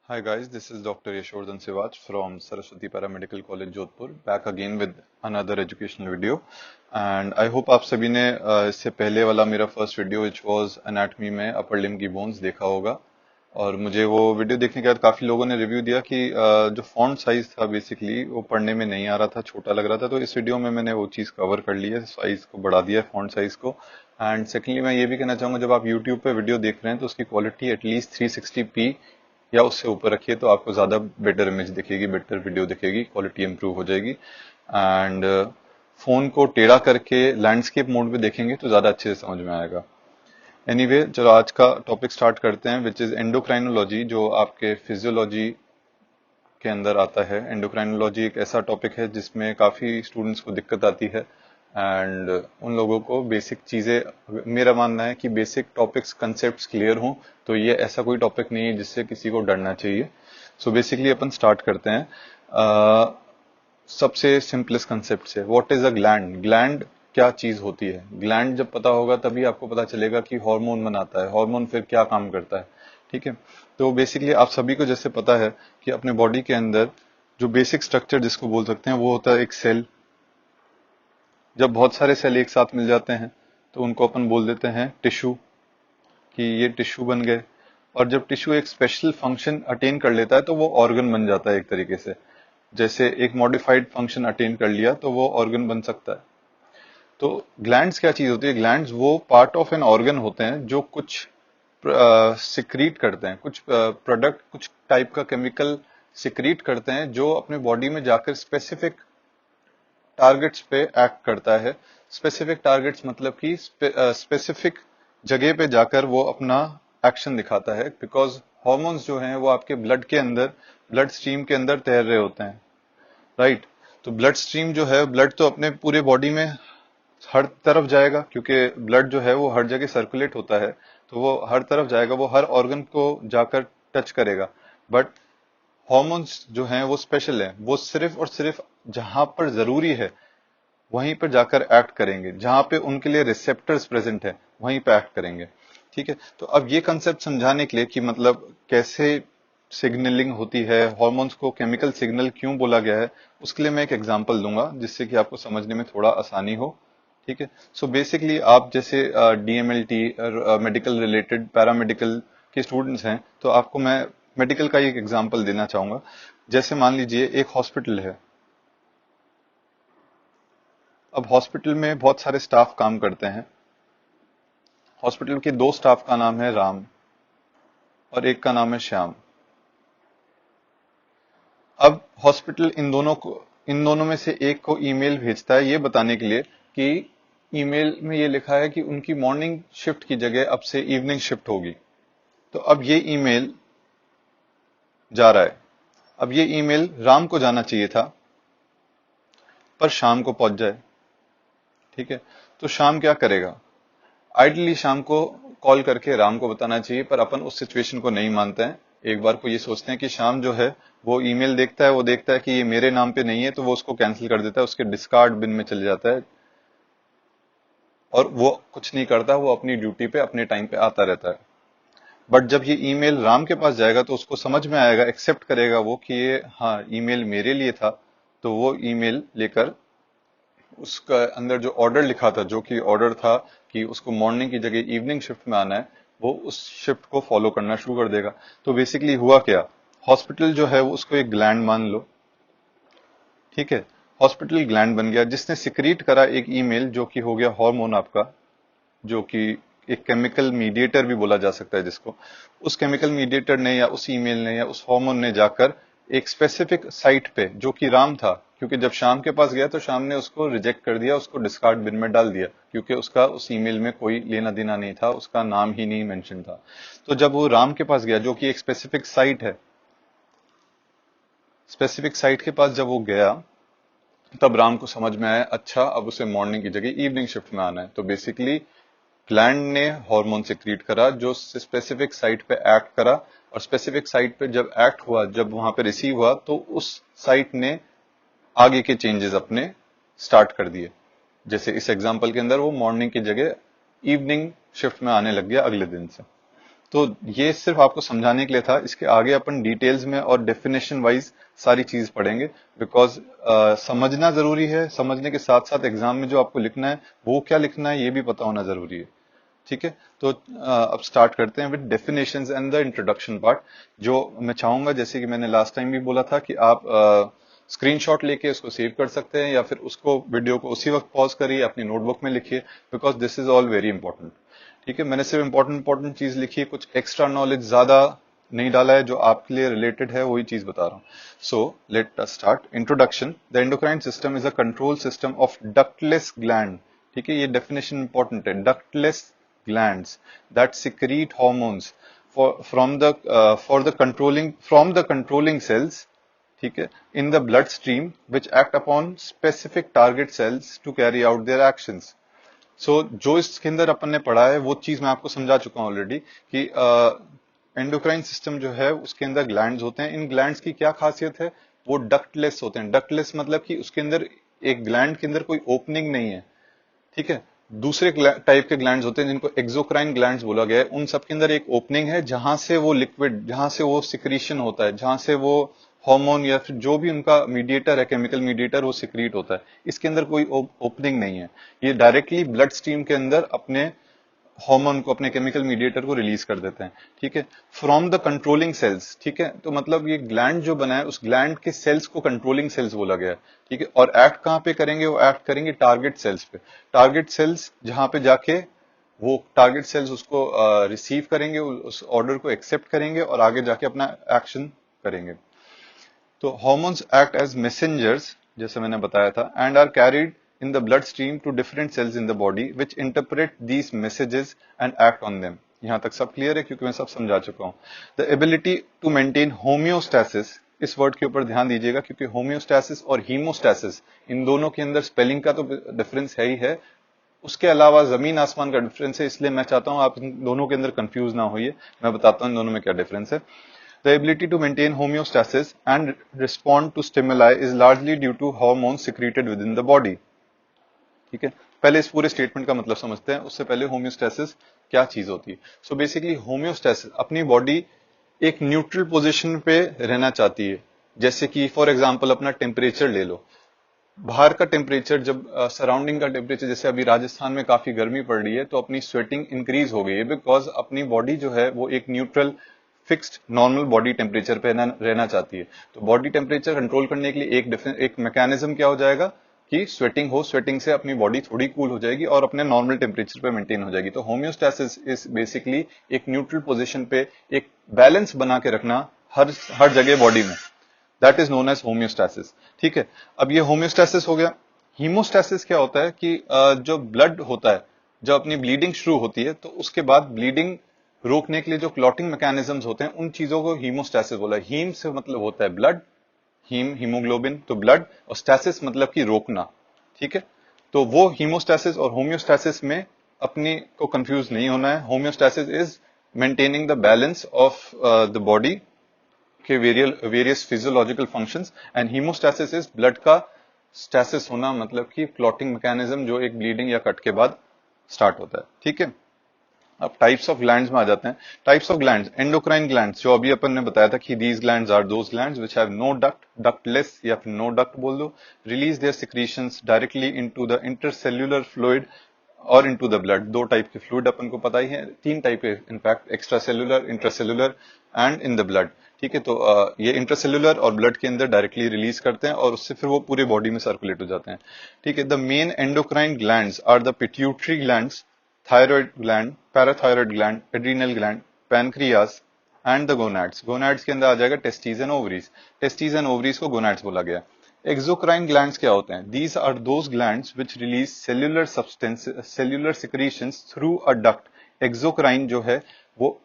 Hi guys, this is Dr. Yashwardhan Sivaj from Saraswati Paramedical College Jodhpur, back again with another educational video. And I hope आप सभी ने इससे पहले वाला मेरा first video which was anatomy में upper limb की bones देखा होगा। और मुझे वो वीडियो देखने के बाद काफी लोगों ने रिव्यू दिया कि जो फॉन्ट साइज था बेसिकली वो पढ़ने में नहीं आ रहा था, छोटा लग रहा था। तो इस वीडियो में मैंने वो चीज कवर कर ली है, साइज को बढ़ा दिया है, फॉन्ट साइज को। एंड सेकेंडली मैं ये भी कहना चाहूंगा, जब आप यूट्यूब पे वीडियो देख रहे हैं तो उसकी क्वालिटी एटलीस्ट 360p या उससे ऊपर रखिए, तो आपको ज्यादा बेटर इमेज दिखेगी, बेटर वीडियो दिखेगी, क्वालिटी इंप्रूव हो जाएगी। एंड फोन को टेढ़ा करके लैंडस्केप मोड पे देखेंगे तो ज्यादा अच्छे से समझ में आएगा। एनीवे, चलो आज का टॉपिक स्टार्ट करते हैं, विच इज एंडोक्राइनोलॉजी, जो आपके फिजियोलॉजी के अंदर आता है। एंडोक्राइनोलॉजी एक ऐसा टॉपिक है जिसमें काफी स्टूडेंट्स को दिक्कत आती है। एंड उन लोगों को बेसिक चीजें, मेरा मानना है कि बेसिक टॉपिक्स कंसेप्ट्स क्लियर हों, तो ये ऐसा कोई टॉपिक नहीं है जिससे किसी को डरना चाहिए। सो बेसिकली अपन स्टार्ट करते हैं सबसे सिंपलेस्ट कंसेप्ट से। What is a gland? Gland क्या चीज होती है? ग्लैंड जब पता होगा तभी आपको पता चलेगा कि हार्मोन बनाता है, हार्मोन फिर क्या काम करता है। ठीक है, तो बेसिकली आप सभी को जैसे पता है कि अपने बॉडी के अंदर जो बेसिक स्ट्रक्चर जिसको बोल सकते हैं वो होता है एक सेल। जब बहुत सारे सेल एक साथ मिल जाते हैं तो उनको अपन बोल देते हैं टिश्यू, कि ये टिश्यू बन गए। और जब टिश्यू एक स्पेशल फंक्शन अटेन कर लेता है तो वो ऑर्गन बन जाता है एक तरीके से। जैसे एक मॉडिफाइड फंक्शन अटेन कर लिया तो वो ऑर्गन बन सकता है। तो ग्लैंड्स क्या चीज होती है? ग्लैंड्स वो पार्ट ऑफ एन ऑर्गन होते हैं जो कुछ सिक्रीट करते हैं, कुछ प्रोडक्ट, कुछ टाइप का केमिकल सिक्रीट करते हैं, जो अपने बॉडी में जाकर स्पेसिफिक टारगेट्स पे एक्ट करता है। स्पेसिफिक टारगेट्स मतलब कि स्पेसिफिक जगह पे जाकर वो अपना एक्शन दिखाता है। बिकॉज हॉर्मोन्स जो हैं वो आपके ब्लड के अंदर, ब्लड स्ट्रीम के अंदर तैर रहे होते हैं, राइट? तो ब्लड स्ट्रीम जो है, ब्लड तो अपने पूरे बॉडी में हर तरफ जाएगा, क्योंकि ब्लड जो है वो हर जगह सर्कुलेट होता है, तो वो हर तरफ जाएगा, वो हर ऑर्गन को जाकर टच करेगा। बट हॉर्मोन्स जो हैं वो स्पेशल हैं, वो सिर्फ और सिर्फ जहां पर जरूरी है वहीं पर जाकर एक्ट करेंगे, जहां पे उनके लिए रिसेप्टर्स प्रेजेंट है वहीं पे एक्ट करेंगे। ठीक है, तो अब ये कंसेप्ट समझाने के लिए कि मतलब कैसे सिग्नलिंग होती है, हॉर्मोन्स को केमिकल सिग्नल क्यों बोला गया है, उसके लिए मैं एक एग्जांपल दूंगा जिससे कि आपको समझने में थोड़ा आसानी हो। ठीक है, सो बेसिकली आप जैसे डीएमएलटी और मेडिकल रिलेटेड पैरामेडिकल के स्टूडेंट्स हैं, तो आपको मैं मेडिकल का एक एग्जांपल देना चाहूंगा। जैसे मान लीजिए एक हॉस्पिटल है। अब हॉस्पिटल में बहुत सारे स्टाफ काम करते हैं। हॉस्पिटल के दो स्टाफ का नाम है राम और एक का नाम है श्याम। अब हॉस्पिटल इन दोनों में से एक को ईमेल भेजता है ये बताने के लिए कि ईमेल में ये लिखा है कि उनकी मॉर्निंग शिफ्ट की जगह अब से इवनिंग शिफ्ट होगी। तो अब ये ईमेल जा रहा है। अब ये ईमेल राम को जाना चाहिए था पर शाम को पहुंच जाए। ठीक है, तो शाम क्या करेगा? आइडली शाम को कॉल करके राम को बताना चाहिए, पर अपन उस सिचुएशन को नहीं मानते हैं। एक बार को ये सोचते हैं कि शाम जो है वो ईमेल देखता है, वो देखता है कि ये मेरे नाम पे नहीं है, तो वो उसको कैंसिल कर देता है, उसके डिस्कार्ड बिन में चले जाता है और वो कुछ नहीं करता, वो अपनी ड्यूटी पे अपने टाइम पे आता रहता है। बट जब ये ईमेल राम के पास जाएगा तो उसको समझ में आएगा, एक्सेप्ट करेगा वो कि ये हाँ ईमेल मेरे लिए था। तो वो ईमेल लेकर उसका अंदर जो ऑर्डर लिखा था, जो कि ऑर्डर था कि उसको मॉर्निंग की जगह इवनिंग शिफ्ट में आना है, वो उस शिफ्ट को फॉलो करना शुरू कर देगा। तो बेसिकली हुआ क्या? हॉस्पिटल जो है वो उसको एक ग्लैंड मान लो। ठीक है, हॉस्पिटल ग्लैंड बन गया जिसने सिक्रीट करा एक ईमेल, जो कि हो गया हार्मोन आपका, जो कि एक केमिकल मीडिएटर भी बोला जा सकता है जिसको। उस केमिकल मीडिएटर ने या उस ईमेल ने या उस हार्मोन ने जाकर एक स्पेसिफिक साइट पे, जो कि राम था, क्योंकि जब शाम के पास गया तो शाम ने उसको रिजेक्ट कर दिया, उसको डिस्कार्ड बिन में डाल दिया, क्योंकि उसका उस ईमेल में कोई लेना देना नहीं था, उसका नाम ही नहीं मेंशन था। तो जब वो राम के पास गया, जो कि एक स्पेसिफिक साइट है, स्पेसिफिक साइट के पास जब वो गया, तब राम को समझ में आया अच्छा अब उसे मॉर्निंग की जगह इवनिंग शिफ्ट में आना है। तो बेसिकली ग्लैंड ने हार्मोन सिक्रीट करा जो स्पेसिफिक साइट पे एक्ट करा, और स्पेसिफिक साइट पे जब एक्ट हुआ, जब वहां पे रिसीव हुआ, तो उस साइट ने आगे के चेंजेस अपने स्टार्ट कर दिए। जैसे इस एग्जांपल के अंदर वो मॉर्निंग की जगह इवनिंग शिफ्ट में आने लग गया अगले दिन से। तो ये सिर्फ आपको समझाने के लिए था, इसके आगे अपन डिटेल्स में और डेफिनेशन वाइज सारी चीज पढ़ेंगे, बिकॉज समझना जरूरी है, समझने के साथ साथ एग्जाम में जो आपको लिखना है वो क्या लिखना है ये भी पता होना जरूरी है। ठीक है, तो अब स्टार्ट करते हैं with definitions and the introduction part. जो मैं चाहूंगा, जैसे कि मैंने लास्ट टाइम भी बोला था, कि आप स्क्रीनशॉट लेके उसको सेव कर सकते हैं, या फिर उसको वीडियो को उसी वक्त पॉज करिए, अपनी नोटबुक में लिखिए, because this is all very important. ठीक है, मैंने सिर्फ इंपॉर्टेंट चीज लिखी है, कुछ एक्स्ट्रा नॉलेज ज्यादा नहीं डाला है, जो आपके लिए रिलेटेड है वही चीज बता रहा हूं। So let us start. Introduction. The endocrine system is a control system of ductless gland. ठीक है, ये डेफिनेशन इंपॉर्टेंट है। Ductless glands that secrete hormones for the controlling cells, ठीक है, in the blood stream which act upon specific target cells to carry out their actions. So जो इसके अंदर अपन ने पढ़ा है वो चीज मैं आपको समझा चुका हूं ऑलरेडी, कि एंडोक्राइन सिस्टम जो है उसके अंदर ग्लैंड्स होते हैं। इन ग्लैंड्स की क्या खासियत है, वो डक्टलेस होते हैं। डक्टलेस मतलब कि उसके अंदर एक ग्लैंड के अंदर कोई ओपनिंग नहीं है। ठीक है, दूसरे टाइप के ग्लैंड्स होते हैं जिनको एक्सोक्राइन ग्लैंड्स बोला गया है, उन सब के अंदर एक ओपनिंग है जहां से वो लिक्विड, जहां से वो सिक्रीशन होता है, जहां से वो हार्मोन या फिर जो भी उनका मीडिएटर है, केमिकल मीडिएटर, वो सिक्रीट होता है। इसके अंदर कोई ओपनिंग नहीं है, ये डायरेक्टली ब्लड स्ट्रीम के अंदर अपने हार्मोन को, अपने केमिकल मीडिएटर को रिलीज कर देते हैं। ठीक है, फ्रॉम द कंट्रोलिंग सेल्स। ठीक है, तो मतलब ये ग्लैंड जो बना है उस ग्लैंड के सेल्स को कंट्रोलिंग सेल्स बोला गया है। ठीक है, और एक्ट कहां पे करेंगे, वो एक्ट करेंगे टारगेट सेल्स पे। टारगेट सेल्स जहां पे जाके वो टारगेट सेल्स उसको रिसीव करेंगे, उस ऑर्डर को एक्सेप्ट करेंगे और आगे जाके अपना एक्शन करेंगे। तो हॉर्मोन्स एक्ट एज मैसेंजर्स, जैसे मैंने बताया था, and are carried in the blood stream to different cells in the body which interpret these messages and act on them. यहां तक सब क्लियर है, क्योंकि मैं सब समझा चुका हूं। The ability to maintain homeostasis, इस वर्ड के ऊपर ध्यान दीजिएगा, क्योंकि होम्योस्टैसिस और हीमोस्टैसिस इन दोनों के अंदर स्पेलिंग का तो डिफरेंस है ही है, उसके अलावा जमीन आसमान का डिफरेंस है। इसलिए मैं चाहता हूं आप इन दोनों के अंदर कंफ्यूज ना होइए, मैं बताता हूं इन दोनों में क्या डिफरेंस है। The ability to maintain homeostasis and respond to stimuli is largely due to hormones secreted within the body. ठीक है, पहले इस पूरे स्टेटमेंट का मतलब समझते हैं, उससे पहले होम्योस्टैसिस क्या चीज होती है। सो बेसिकली होम्योस्टैसिस, अपनी बॉडी एक न्यूट्रल पोजीशन पे रहना चाहती है। जैसे कि फॉर एग्जांपल अपना टेम्परेचर ले लो, बाहर का टेम्परेचर, जब सराउंडिंग का टेम्परेचर, जैसे अभी राजस्थान में काफी गर्मी पड़ रही है, तो अपनी स्वेटिंग इंक्रीज हो गई है, बिकॉज अपनी बॉडी जो है वो एक neutral fixed normal body temperature पे रहना चाहती है। तो बॉडी टेम्परेचर कंट्रोल करने के लिए एक मैकेनिज्म क्या हो जाएगा कि स्वेटिंग हो, स्वेटिंग से अपनी बॉडी थोड़ी कूल हो जाएगी और अपने नॉर्मल टेम्परेचर पे मेंटेन हो जाएगी। तो होम्योस्टैसिस इज बेसिकली एक न्यूट्रल पोजीशन पे एक बैलेंस बना के रखना हर जगह बॉडी में, that is known as homeostasis. ठीक है, अब ये होम्योस्टैसिस हो गया। हीमोस्टैसिस क्या होता है कि जो ब्लड होता है, जब अपनी ब्लीडिंग शुरू होती है तो उसके बाद ब्लीडिंग रोकने के लिए जो क्लॉटिंग मैकेनिज्म्स होते हैं, उन चीजों को हीमोस्टैसिस बोला है। हीम से मतलब होता है ब्लड, हीमोग्लोबिन, तो ब्लड, और स्टैसिस मतलब कि रोकना। ठीक है, तो वो हीमोस्टैसिस और होम्योस्टैसिस में अपने को कंफ्यूज नहीं होना है। Homeostasis is maintaining the balance of the body के various physiological functions, and haemostasis is blood का स्टैसिस होना, मतलब कि क्लॉटिंग मैकेनिज्म जो एक ब्लीडिंग या कट के बाद स्टार्ट होता है। ठीक है, अब टाइप्स ऑफ ग्लैंड्स में आ जाते हैं। Types of glands, endocrine glands, जो अभी अपन ने बताया था कि these glands are those glands which have no duct, ductless या फिर नो डक्ट बोल दो, release their secretions directly into the intercellular fluid और इनटू द ब्लड। दो टाइप के फ्लूइड अपन को पता ही है, तीन टाइप के in fact, extracellular, intracellular and in the blood. ठीक है, तो ये इंट्रासेल्युलर और ब्लड के अंदर डायरेक्टली रिलीज करते हैं और उससे फिर वो पूरे बॉडी में सर्कुलेट हो जाते हैं। ठीक है, the main endocrine glands are the pituitary glands, thyroid gland, parathyroid gland, adrenal gland, pancreas and the gonads. Gonads के अंदर आ जाएगा testes and ovaries. Testes and ovaries को गोनाड्स बोला गया। एक्सोक्राइन ग्लैंड्स क्या होते हैं? These are those glands which release cellular substance, cellular secretions through a duct. Exocrine जो है वो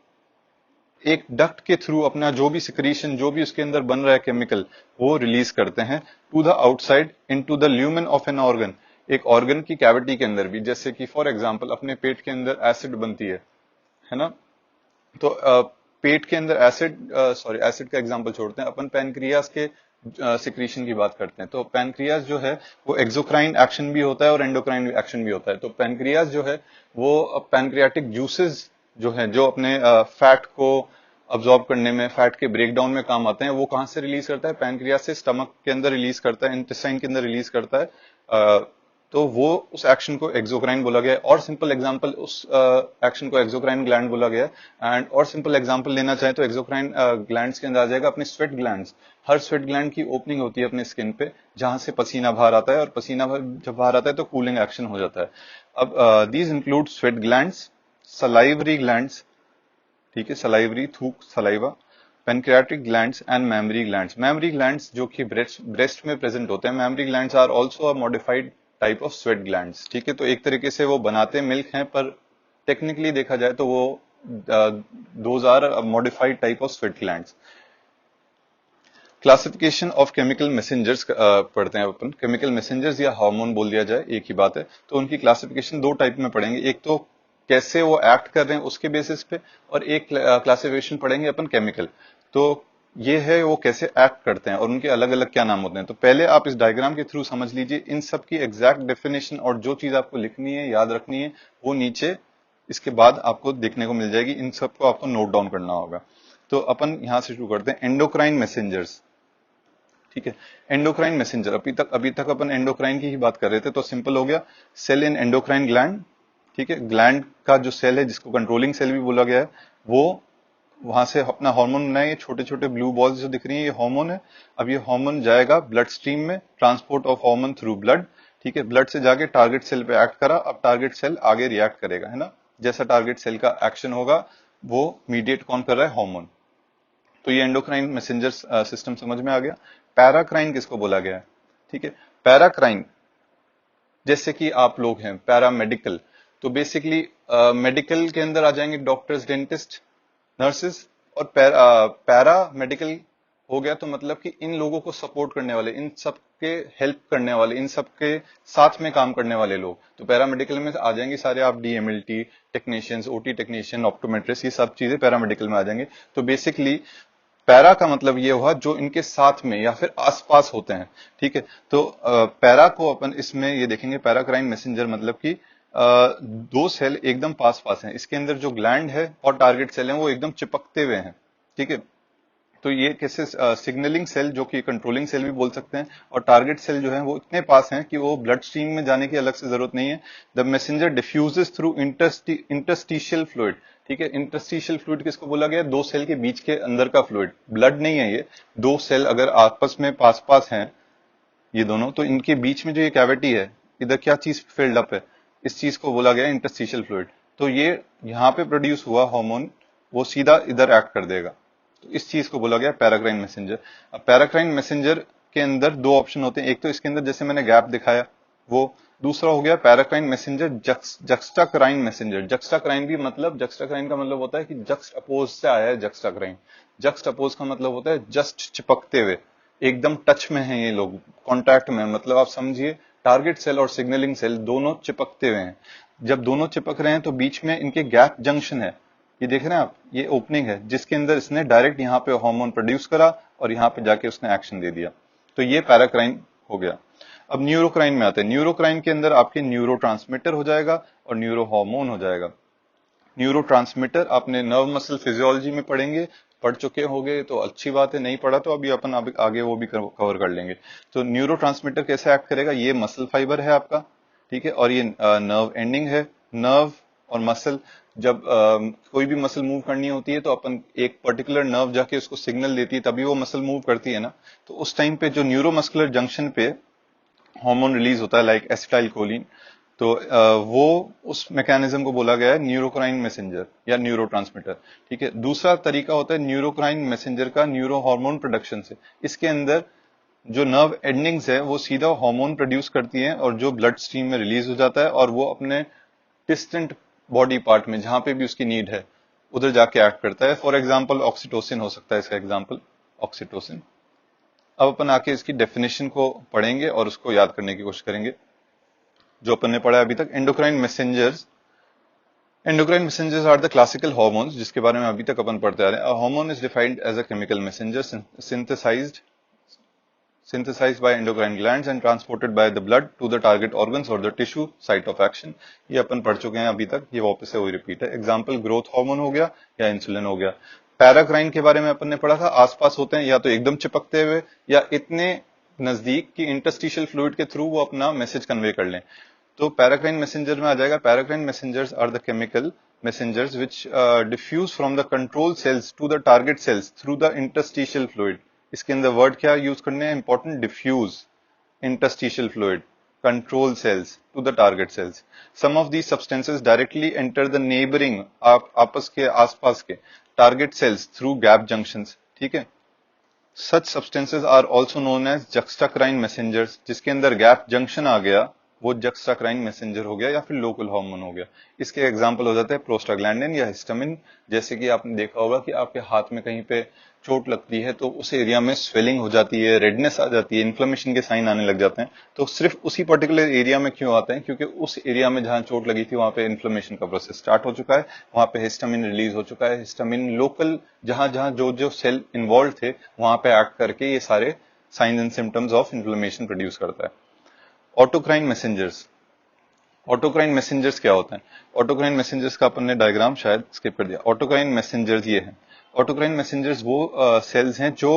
एक डक्ट के थ्रू अपना जो भी सिक्रीशन, जो भी उसके अंदर बन रहा है केमिकल, वो रिलीज करते हैं to the outside into the lumen of an organ. एक ऑर्गन की कैविटी के अंदर भी, जैसे कि फॉर एग्जांपल अपने पेट के अंदर एसिड बनती है ना, तो पेट के अंदर एसिड का एग्जांपल छोड़ते हैं, अपन पैनक्रियास के सिक्रीशन की बात करते हैं। तो पैनक्रियास जो है वो एक्सोक्राइन एक्शन भी होता है और एंडोक्राइन एक्शन भी होता है। तो पैनक्रियास जो है वो पैनक्रियाटिक जूसेस जो है, जो अपने फैट को अब्जॉर्ब करने में, फैट के ब्रेकडाउन में काम आते हैं, वो कहाँ से रिलीज करता है? पैनक्रियास से स्टमक के अंदर रिलीज करता है, इंटेस्टाइन के अंदर रिलीज करता है। तो वो उस एक्शन को एक्सोक्राइन बोला गया है। और सिंपल एग्जांपल उस एक्शन को एक्सोक्राइन ग्लैंड बोला गया है। एंड और सिंपल एग्जांपल लेना चाहे तो एक्सोक्राइन ग्लैंड्स के अंदर आ जाएगा अपने स्वेट ग्लैंड्स। हर स्वेट ग्लैंड की ओपनिंग होती है अपने स्किन पे, जहां से पसीना बाहर आता है, और पसीना जब बाहर आता है तो कूलिंग एक्शन हो जाता है। अब these include sweat glands, salivary glands, ठीक है, सलाइवरी, थूक, saliva, pancreatic glands and mammary glands. Mammary glands जो कि ब्रेस्ट में प्रेजेंट होते हैं, mammary glands are also a modified type of sweat glands, ठीक है। तो एक तरीके से वो बनाते मिल्क हैं, पर टेक्निकली देखा जाए तो वो those are modified type of sweat glands. Classification of chemical messengers पढ़ते हैं अपन। केमिकल मैसेंजर्स या हार्मोन बोल दिया जाए, एक ही बात है। तो उनकी क्लासिफिकेशन दो टाइप में पढ़ेंगे, एक तो कैसे वो एक्ट कर रहे हैं उसके बेसिस पे, और एक क्लासिफिकेशन पढ़ेंगे अपन केमिकल। तो ये है वो कैसे एक्ट करते हैं और उनके अलग अलग क्या नाम होते हैं। तो पहले आप इस डायग्राम के थ्रू समझ लीजिए इन सब की एग्जैक्ट डेफिनेशन, और जो चीज आपको लिखनी है, याद रखनी है, वो नीचे इसके बाद आपको देखने को मिल जाएगी। इन सबको आपको नोट डाउन करना होगा। तो अपन यहां से शुरू करते हैं, एंडोक्राइन मैसेंजर्स, ठीक है। एंडोक्राइन मैसेंजर, अभी तक अपन एंडोक्राइन की ही बात कर रहे थे। तो सिंपल हो गया, सेल इन एंडोक्राइन ग्लैंड, ठीक है। ग्लैंड का जो सेल है, जिसको कंट्रोलिंग सेल भी बोला गया है, वो वहां से अपना हार्मोन बनाए। ये छोटे छोटे ब्लू बॉल्स जो दिख रही हैं, ये हार्मोन है। अब ये हार्मोन जाएगा ब्लड स्ट्रीम में, transport of hormone through blood, ठीक है। ब्लड से जाके टारगेट सेल पे एक्ट करा। अब टारगेट सेल आगे रिएक्ट करेगा, है ना। जैसा टारगेट सेल का एक्शन होगा वो मीडिएट कौन कर रहा है? हार्मोन। तो ये एंडोक्राइन मैसेंजर सिस्टम समझ में आ गया। पैराक्राइन किसको बोला गया है? ठीक है, पैराक्राइन जैसे कि आप लोग हैं पैरामेडिकल, तो बेसिकली मेडिकल के अंदर आ जाएंगे डॉक्टर्स, डेंटिस्ट, नर्सेस। और पैरा मेडिकल हो गया तो मतलब कि इन लोगों को सपोर्ट करने वाले, इन सबके हेल्प करने वाले, इन सबके साथ में काम करने वाले लोग। तो पैरामेडिकल में आ जाएंगे सारे आप, DMLT technicians, OT technician, optometrist, ये सब चीजें पैरामेडिकल में आ जाएंगे। तो बेसिकली पैरा का मतलब ये हुआ जो इनके साथ में या फिर आसपास होते हैं, ठीक है। तो पैरा को अपन इसमें ये देखेंगे, पैराक्राइन मैसेंजर मतलब कि दो सेल एकदम पास पास हैं, इसके अंदर जो ग्लैंड है और टारगेट सेल है वो एकदम चिपकते हुए हैं, ठीक है। तो ये कैसे, सिग्नलिंग सेल जो कि कंट्रोलिंग सेल भी बोल सकते हैं, और टारगेट सेल जो है वो इतने पास हैं कि वो ब्लड स्ट्रीम में जाने की अलग से जरूरत नहीं है। The messenger diffuses through interstitial fluid, ठीक है। इंटरस्टिशियल फ्लूइड किसको बोला गया? दो सेल के बीच के अंदर का फ्लूइड, ब्लड नहीं है ये। दो सेल अगर आपस में पास पास हैं ये दोनों, तो इनके बीच में जो ये कैविटी है, इधर क्या चीज फिल्ड अप है? इस चीज को बोला गया इंटरस्टिशियल फ्लूइड। तो ये यहाँ पे प्रोड्यूस हुआ हार्मोन वो सीधा इधर एक्ट कर देगा। तो इस चीज को बोला गया पैराक्राइन मैसेंजर। अब पैराक्राइन मैसेंजर के अंदर दो ऑप्शन होते हैं, एक तो इसके अंदर जैसे मैंने गैप दिखाया वो, दूसरा हो गया पैराक्राइन मैसेंजर जक्स्टाक्राइन मैसेंजर। जक्स्टाक्राइन भी मतलब, जक्स्टाक्राइन का मतलब होता है कि जक्स्ट अपोज से आया है जक्स्टाक्राइन। जक्स्ट अपोज का मतलब होता है जस्ट चिपकते हुए, एकदम टच में है ये लोग, कांटेक्ट में, मतलब आप समझिए टारगेट सेल और सिग्नलिंग सेल दोनों चिपकते हुए हैं। जब दोनों चिपक रहे हैं तो बीच में इनके गैप जंक्शन है, ये देख रहे हैं आप, ये ओपनिंग है जिसके अंदर इसने डायरेक्ट यहाँ पे हार्मोन प्रोड्यूस करा और यहाँ पे जाके उसने एक्शन दे दिया। तो ये पैराक्राइन हो गया। अब न्यूरोक्राइन में आते हैं। न्यूरोक्राइन के अंदर आपके न्यूरोट्रांसमीटर हो जाएगा और न्यूरो हार्मोन हो जाएगा। न्यूरोट्रांसमीटर आपने नर्व मसल फिजियोलॉजी में पढ़ेंगे, पढ़ चुके होंगे तो अच्छी बात है, नहीं पढ़ा तो अभी अपन आगे वो भी कवर कर लेंगे। तो न्यूरोट्रांसमीटर कैसे एक्ट करेगा? ये मसल फाइबर है आपका, ठीक है, और ये नर्व एंडिंग है। नर्व और मसल, जब कोई भी मसल मूव करनी होती है तो अपन एक पर्टिकुलर नर्व जाके उसको सिग्नल देती है, तभी वो मसल मूव करती है ना। तो उस टाइम पे जो न्यूरोमस्कुलर जंक्शन पे हार्मोन रिलीज होता है लाइक एसिटाइल कोलिन, तो वो उस मैकेनिज्म को बोला गया है न्यूरोक्राइन मैसेंजर या न्यूरोट्रांसमीटर, ठीक है। दूसरा तरीका होता है न्यूरोक्राइन मैसेंजर का न्यूरो हार्मोन प्रोडक्शन से। इसके अंदर जो नर्व एंडिंग्स है वो सीधा हार्मोन प्रोड्यूस करती हैं और जो ब्लड स्ट्रीम में रिलीज हो जाता है, और वो अपने डिस्टेंट बॉडी पार्ट में जहां पे भी उसकी नीड है उधर जाके एक्ट करता है। फॉर एग्जाम्पल ऑक्सीटोसिन हो सकता है इसका एग्जाम्पल, ऑक्सीटोसिन। अब अपन आके इसकी डेफिनेशन को पढ़ेंगे और उसको याद करने की कोशिश करेंगे जो अपन ने पढ़ा है अभी तक। Endocrine messengers, endocrine messengers are the classical hormones, जिसके बारे में अभी तक अपन पढ़ते आ रहे हैं। Hormone is defined as a chemical messenger synthesized by endocrine glands and transported by the blood to the target organs or the tissue site of action। ये अपन पढ़ चुके हैं अभी तक, ये वापस से वही रिपीट है। एग्जाम्पल ग्रोथ हार्मोन हो गया या इंसुलिन हो गया। पैराक्राइन के बारे में अपन ने पढ़ा था, आसपास होते हैं या तो एकदम चिपकते हुए या इतने नजदीक कि इंटरस्टिशियल फ्लूइड के थ्रू वो अपना मैसेज कन्वे कर लें। तो पैराक्राइन मैसेंजर में आ जाएगा, paracrine messengers are the chemical messengers which diffuse from the control cells to the target cells through the interstitial fluid। इसके अंदर वर्ड क्या यूज करने हैं important, diffuse, interstitial fluid, control cells to the target cells। some of these substances directly enter the neighboring आपस के आसपास के target cells through gap junctions। ठीक है, such substances are also known as juxtacrine messengers। जिसके अंदर gap junction आ गया वो जक्स्टाक्राइन मैसेंजर हो गया या फिर लोकल हार्मोन हो गया। इसके एग्जांपल हो जाते हैं प्रोस्टाग्लैंडिन या हिस्टामिन। जैसे कि आपने देखा होगा कि आपके हाथ में कहीं पे चोट लगती है तो उस एरिया में स्वेलिंग हो जाती है, रेडनेस आ जाती है, इन्फ्लेमेशन के साइन आने लग जाते हैं। तो सिर्फ उसी पर्टिकुलर एरिया में क्यों आते हैं? क्योंकि उस एरिया में जहां चोट लगी थी वहां पे इन्फ्लेमेशन का प्रोसेस स्टार्ट हो चुका है, वहां पे हिस्टामिन रिलीज हो चुका है। हिस्टामिन लोकल जहां जहां जो जो सेल इन्वॉल्व थे वहां पे एक्ट करके ये सारे science and symptoms of inflammation produce करता है। ऑटोक्राइन मैसेंजर्स, ऑटोक्राइन मैसेंजर्स क्या होते हैं? ऑटोक्राइन मैसेंजर्स का अपन ने डायग्राम शायद स्किप कर दिया। ऑटोक्राइन मैसेंजर्स ये हैं, ऑटोक्राइन मैसेंजर्स वो सेल्स हैं जो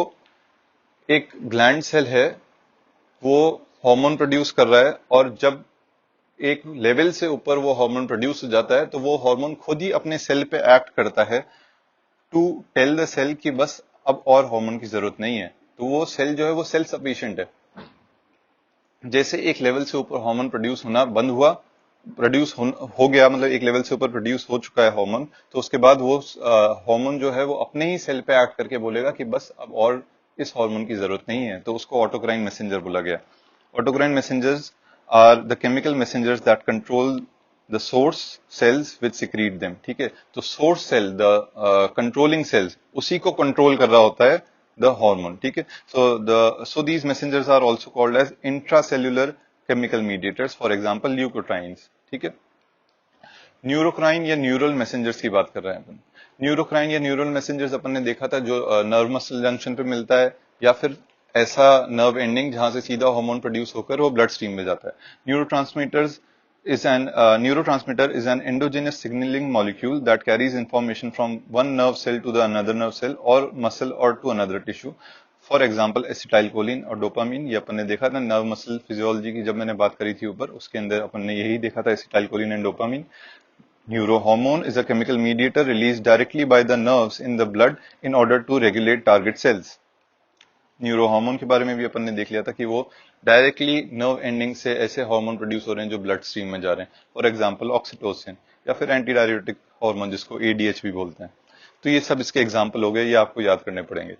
एक ग्लैंड सेल है वो हार्मोन प्रोड्यूस कर रहा है और जब एक लेवल से ऊपर वो हार्मोन प्रोड्यूस हो जाता है तो वो हार्मोन खुद ही अपने सेल पे एक्ट करता है टू टेल द सेल कि बस अब और हार्मोन की जरूरत नहीं है। तो वो सेल जो है वो सेल्फ सफिशिएंट है। जैसे एक लेवल से ऊपर हार्मोन प्रोड्यूस होना बंद हुआ, प्रोड्यूस हो गया, मतलब एक लेवल से ऊपर प्रोड्यूस हो चुका है हार्मोन, तो उसके बाद वो हार्मोन जो है वो अपने ही सेल पे एक्ट करके बोलेगा कि बस अब और इस हार्मोन की जरूरत नहीं है। तो उसको ऑटोक्राइन मैसेंजर बोला गया। Autocrine messengers are the chemical messengers that control the source cells which secrete them. ठीक है, तो source cell, the controlling cells, उसी को कंट्रोल कर रहा होता है the hormone। ठीक है, so these messengers are also called as intracellular chemical mediators, for example leukotrienes। ठीक है, न्यूरोक्राइन या न्यूरल मैसेंजर्स की बात कर रहे हैं अपन। न्यूरोक्राइन या न्यूरल मैसेंजर्स अपन ने देखा था जो नर्व मसल जंक्शन पे मिलता है या फिर ऐसा नर्व एंडिंग जहां से सीधा हार्मोन प्रोड्यूस होकर वो ब्लड स्ट्रीम में जाता है। Neurotransmitter is an endogenous signaling molecule that carries information from one nerve cell to the another nerve cell or muscle or to another tissue। For example acetylcholine और dopamine. ये अपन ने देखा था नर्व मसल फिजियोलॉजी की जब मैंने बात करी थी ऊपर, उसके अंदर अपन ने यही देखा था, acetylcholine and dopamine. Neurohormone is a chemical mediator released directly by the nerves in the blood in order to regulate target cells। Neuro hormone के बारे में भी अपन ने देख लिया था कि वो डायरेक्टली नर्व एंडिंग से ऐसे हार्मोन प्रोड्यूस हो रहे हैं जो ब्लड स्ट्रीम में जा रहे हैं। फॉर एग्जांपल ऑक्सीटोसिन या फिर एंटी डायरेटिक हार्मोन जिसको एडीएच भी बोलते हैं। तो ये सब इसके एग्जांपल हो गए, ये आपको याद करने पड़ेंगे।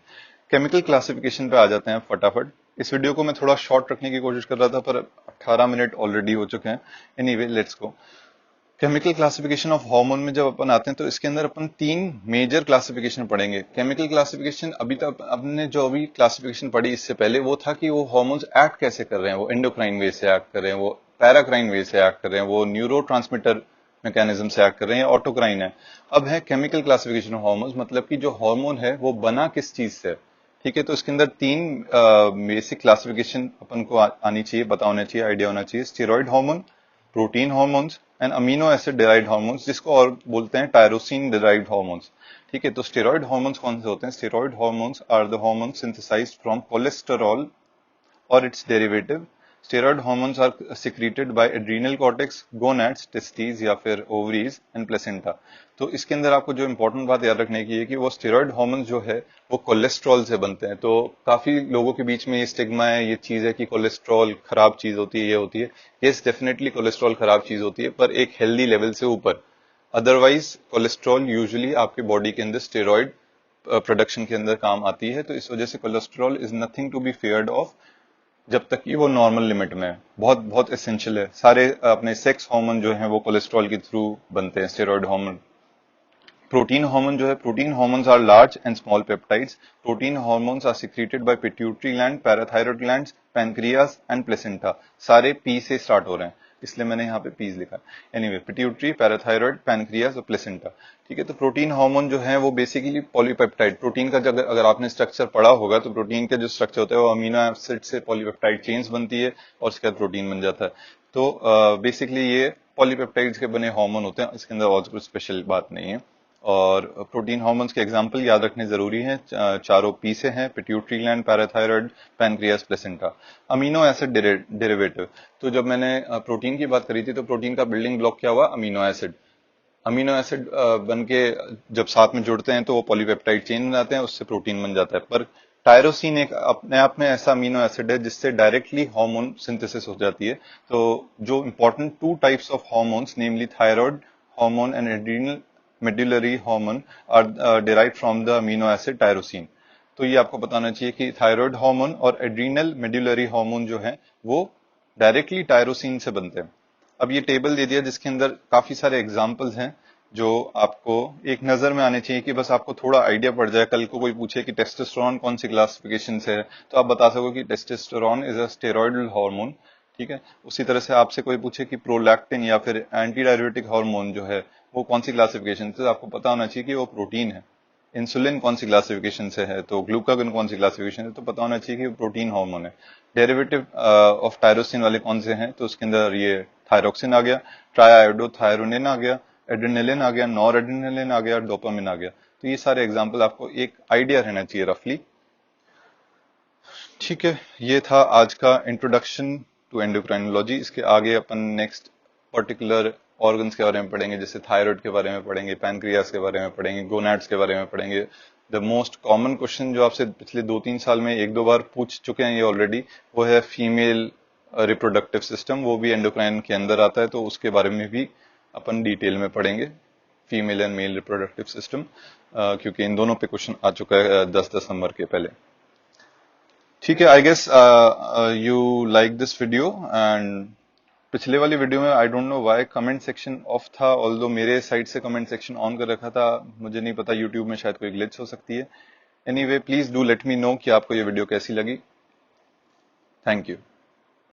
केमिकल क्लासिफिकेशन पे आ जाते हैं फटाफट। इस वीडियो को मैं थोड़ा शॉर्ट रखने की कोशिश कर रहा था पर 18 मिनट ऑलरेडी हो चुके हैं। Anyway let's go. Chemical classification of hormone में जब अपन आते हैं तो इसके अंदर अपन 3 मेजर क्लासिफिकेशन पढ़ेंगे। केमिकल क्लासिफिकेशन अभी तक अपने जो अभी क्लासिफिकेशन पढ़ी इससे पहले वो था कि वो हार्मोन्स एक्ट कैसे कर रहे हैं, वो एंडोक्राइन वे से एक्ट कर रहे हैं, वो पैराक्राइन वे से एक्ट कर रहे हैं, वो न्यूरोट्रांसमीटर मैकेनिज्म से एक्ट कर रहे हैं, ऑटोक्राइन है। अब है केमिकल क्लासिफिकेशन ऑफ हार्मोन्स, मतलब कि जो हार्मोन है वो बना किस चीज से। ठीक है, तो इसके अंदर 3 बेसिक क्लासिफिकेशन अपन को आनी चाहिए, पता होना चाहिए, आइडिया होना चाहिए। Steroid hormone, protein hormones and amino acid derived hormones, जिसको और बोलते हैं टायरोसिन डिराइव्ड हार्मोन्स। ठीक है, तो स्टेरॉइड हार्मोन्स कौन से होते हैं? Steroid hormones are the hormones synthesised from cholesterol और its derivative. Steroid hormones are secreted by adrenal cortex, gonads, testis या फिर ओवरीज एंड प्लेसेंटा। तो इसके अंदर आपको जो इंपॉर्टेंट बात याद रखने की है कि वो स्टेरॉइड हार्मोन्स जो है वो कोलेस्ट्रॉल से बनते हैं। तो काफी लोगों के बीच में ये स्टिग्मा है, ये चीज है कि कोलेस्ट्रॉल खराब चीज होती है, ये होती है। यस, डेफिनेटली कोलेस्ट्रॉल खराब चीज होती है पर एक हेल्दी लेवल से ऊपर। अदरवाइज कोलेस्ट्रॉल यूजुअली आपके बॉडी के अंदर स्टेरॉइड प्रोडक्शन के अंदर काम आती है। तो इस वजह से cholesterol is nothing to be feared of जब तक कि वो नॉर्मल लिमिट में है। बहुत बहुत एसेंशियल है। सारे अपने सेक्स हार्मोन जो हैं वो कोलेस्ट्रॉल के थ्रू बनते हैं, स्टेरॉइड हार्मोन। प्रोटीन हार्मोन जो है, protein hormones are large and small peptides. Protein hormones are secreted by pituitary gland, parathyroid glands, pancreas and placenta. सारे पी से स्टार्ट हो रहे हैं। इसलिए मैंने यहाँ पे पीज लिखा। एनीवे, पिट्यूटरी, पैराथायरॉयड, पैनक्रियास और प्लेसेंटा। ठीक है, तो प्रोटीन हार्मोन जो है वो बेसिकली पॉलीपेप्टाइड प्रोटीन का, अगर आपने स्ट्रक्चर पढ़ा होगा तो प्रोटीन का जो स्ट्रक्चर होता है वो अमीनो एसिड से पॉलीपेप्टाइड चेन्स बनती है और उसके बाद प्रोटीन बन जाता है। तो बेसिकली ये पॉलीपेप्टाइड्स के बने हार्मोन होते हैं, इसके अंदर और कुछ स्पेशल बात नहीं है। और प्रोटीन हार्मोन्स के एग्जाम्पल याद रखने जरूरी हैं, चारों पी से हैं, pituitary gland, parathyroid, pancreas, placenta. Amino acid derivative, तो जब मैंने प्रोटीन की बात करी थी तो प्रोटीन का बिल्डिंग ब्लॉक क्या हुआ, अमीनो एसिड। अमीनो एसिड बन के जब साथ में जुड़ते हैं तो वो पॉलीपेप्टाइड चेन बनाते हैं, उससे प्रोटीन बन जाता है। पर टायरोसिन एक अपने आप में ऐसा अमीनो एसिड है जिससे डायरेक्टली हार्मोन सिंथेसिस हो जाती है। तो जो important two types of hormones, namely thyroid hormone and adrenal medullary hormone, are derived from the amino acid tyrosine. तो ये आपको बताना चाहिए कि थायराइड हार्मोन और एड्रीनल मेड्युलरी हार्मोन जो है वो डायरेक्टली टायरोसिन से बनते हैं। अब ये टेबल दे दिया जिसके अंदर काफी सारे एग्जाम्पल्स हैं जो आपको एक नजर में आने चाहिए कि बस आपको थोड़ा आइडिया पड़ जाए। कल को कोई पूछे कि टेस्टोस्टेरोन कौन सी क्लासिफिकेशन से है तो आप बता सको कि testosterone is a steroidal hormone. ठीक है, उसी तरह से आपसे कोई पूछे कि प्रोलैक्टिन या फिर एंटी डायरेटिक हार्मोन जो है वो कौन सी क्लासिफिकेशन से, तो आपको पता होना चाहिए कि वो प्रोटीन है। इंसुलिन कौन सी क्लासिफिकेशन से है, तो ग्लूकागन कौन सी क्लासिफिकेशन है, तो पता होना चाहिए कि वो प्रोटीन हार्मोन है। डेरिवेटिव ऑफ टायरोसिन वाले कौन से हैं, तो उसके अंदर ये थायरोक्सिन आ गया, ट्राइआयोडोथायरोनिन आ गया, एड्रेनालिन आ गया, नॉर एड्रेनालिन आ गया, डोपामिन आ गया। तो ये सारे एग्जाम्पल आपको एक आइडिया रहना चाहिए रफली। ठीक है, ये था आज का इंट्रोडक्शन टू एंडोक्राइनोलॉजी। इसके आगे अपन नेक्स्ट पर्टिकुलर ऑर्गन्स के बारे में पढ़ेंगे, जैसे थायराइड के बारे में पढ़ेंगे, पैनक्रियास के बारे में पढ़ेंगे, गोनाड्स के बारे में पढ़ेंगे। द मोस्ट कॉमन क्वेश्चन जो आपसे पिछले 2-3 साल में एक दो बार पूछ चुके हैं ये ऑलरेडी, वो है फीमेल रिप्रोडक्टिव सिस्टम, वो भी एंडोक्राइन के अंदर आता है, तो उसके बारे में भी अपन डिटेल में पढ़ेंगे, female and male reproductive system, क्योंकि इन दोनों पे क्वेश्चन आ चुका है 10-10 नंबर के पहले। ठीक है, I guess you like this video. And पिछले वाली वीडियो में I don't know why comment section off था, ऑल्दो मेरे साइड से कमेंट सेक्शन ऑन कर रखा था, मुझे नहीं पता, यूट्यूब में शायद कोई ग्लिच हो सकती है। Anyway, please do let me know कि आपको ये वीडियो कैसी लगी। Thank you.